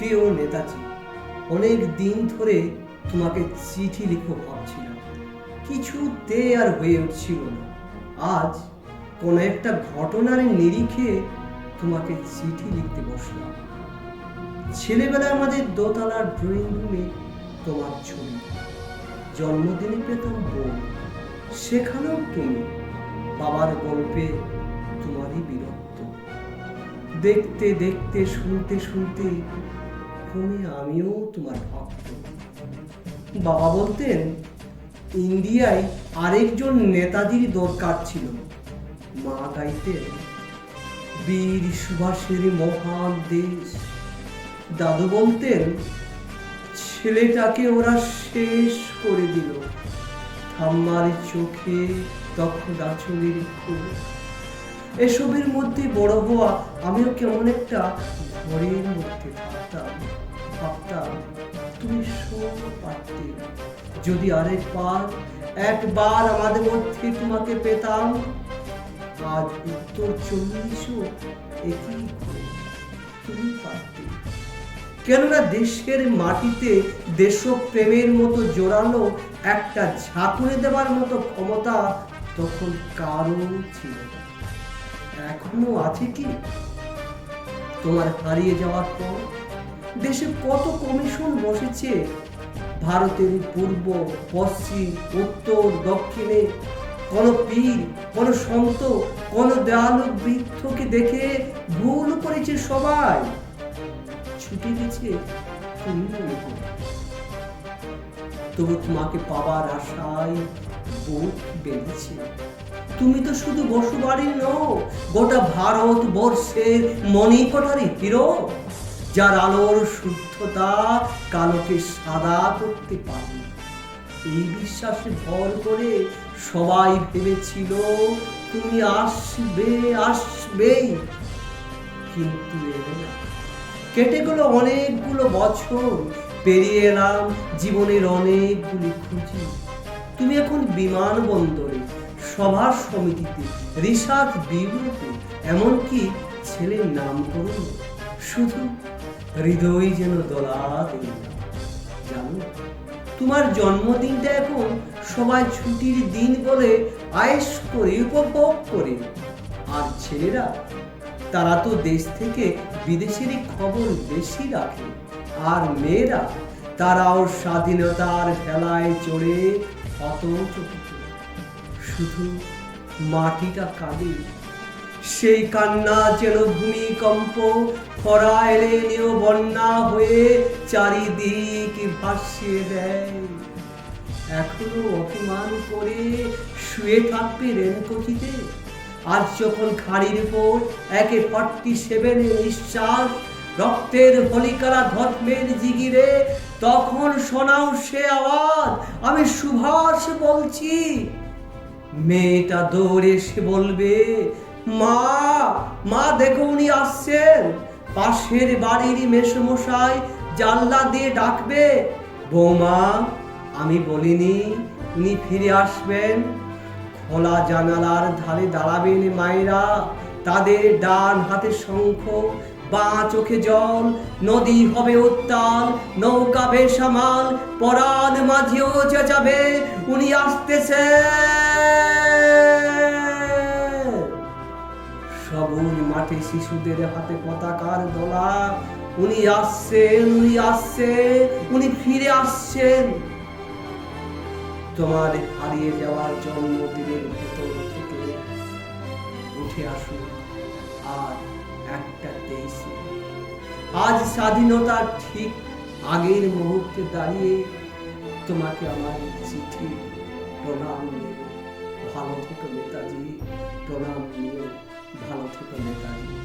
প্রিয় নেতাজি, অনেক দিন ধরে তোমাকে চিঠি লিখো ভাবছিলাম, কিছুতে আর হয়ে উঠছিল না। আজ কোন একটা ঘটনার নিরিখে তোমাকে চিঠি লিখতে বসলাম। ছেলেবেলায় আমাদের দোতলার ড্রয়িং রুমে তোমার ছবি, জন্মদিনে পেতাম বই, সেখানেও তুমি, বাবার গল্পে তোমারই বীরত্ব। দেখতে দেখতে শুনতে শুনতে ক্রমে আমিও তোমার ভক্ত। বাবা বলতেন ইন্ডিয়ায় আরেকজন নেতাজির দরকার ছিল। মা গাইতেন বীর সুভাষের মহান দেশ। দাদু বলতেন ছেলেটাকে ওরা শেষ করে দিল। ঠাম্মার চোখে তখন আঁচলের খুব। এসবের মধ্যে বড় হওয়া আমিও কেমন একটা ঘরের মধ্যে থাকতাম, ভাবতাম তুমি সব পারতে। যদি একবার আমাদের মধ্যে তোমাকে পেতাম। আজ উত্তর 40ও একই ঘরে, তুমি পারতে। কেননা দেশের মাটিতে দেশপ্রেমের মতো জোরালো একটা ঝাঁকুনি দেবার মতো ক্ষমতা তখন কারো ছিল না। এখনো আছে কি? তোমার হারিয়ে যাওয়ার পর দেশে কত কমিশন বসেছে, ভারতের পূর্ব, পশ্চিম, উত্তর, দক্ষিণে। কোন পীর, কোন সন্ত, কোন দয়ালু বৃদ্ধকে দেখে ভুল করেছে সবাই, ছুটে গেছে তুমি। তবু তোমাকে পাবার আশায় বুক বেড়েছে। তুমি তো শুধু বসুবাড়ির নও, গোটা ভারতবর্ষের মণিকোঠারি হিরো, যার আলোর শুদ্ধতা কালোকে সাদা করতে পারে। এই বিশ্বাসে ভর করে সবাই ভেবেছিল তুমি আসবেই, কিন্তু এলে না। কেটে গেল অনেকগুলো বছর, পেরিয়ে এলাম জীবনের অনেকগুলি খুঁজি। তুমি এখন বিমানবন্দরে, সভা সমিতিতে, রিসার্চ বিউরোতে, এমনকি ছেলের নামকরণ। শুধু হৃদয় যেন দোলাতে। জানো, তোমার জন্মদিনটা এখন সবাই ছুটির দিন বলে আয়েশ করে, উপভোগ করে। আর ছেলেরা, তারা তো দেশ থেকে বিদেশেরই খবর বেশি রাখে। আর মেয়েরা, তারাও স্বাধীনতার ভেলায় চড়ে হতচকিত। শুধু মাটিটা কাঁদে, সেই কান্না যেন ভূমিকম্প, খরা এলে নিয়ে বন্যা হয়ে চারিদিক ভাসিয়ে দেয়। এখনো অভিমান করে শুয়ে থাকবে রেলকচিতে। আজ যখন ঘাড়ির উপর একে 47 নিঃশ্বাস, রক্তের হলিকারা ধর্মের জিগিরে, তখন শোনাও সে আওয়াজ, আমি সুভাষ বলছি। মেয়েটা দৌড়ে এসে বলবে, মা মা দেখো উনি আসছেন। পাশের বাড়ির মেসোমশাই জানলা দিয়ে ডাকবে, বৌমা আমি বলিনি উনি ফিরে আসবেন। খোলা জানালার ধারে দাঁড়াবেন মায়েরা, তাদের ডান হাতে শঙ্খ, বাঁ চোখে জল। নদী হবে উত্তাল, নৌকা বেসামাল, পরাণ মাঝিও চেঁচাবে, উনি আসতেছে। সবুজ মাঠে শিশুদের হাতে পতাকার দোলা, উনি আসছেন, উনি আসছেন, উনি ফিরে আসছেন। তোমার হারিয়ে যাওয়ার জন্মদিনের ভেতর থেকে উঠে আসুন আর একটা 23। আজ স্বাধীনতার ঠিক আগের মুহূর্তে দাঁড়িয়ে তোমাকে আমার চিঠি, প্রণাম নিয়ে ভালো থেকো নেতাজি, প্রণাম নিয়ে ভালো থেকো নেতাজি।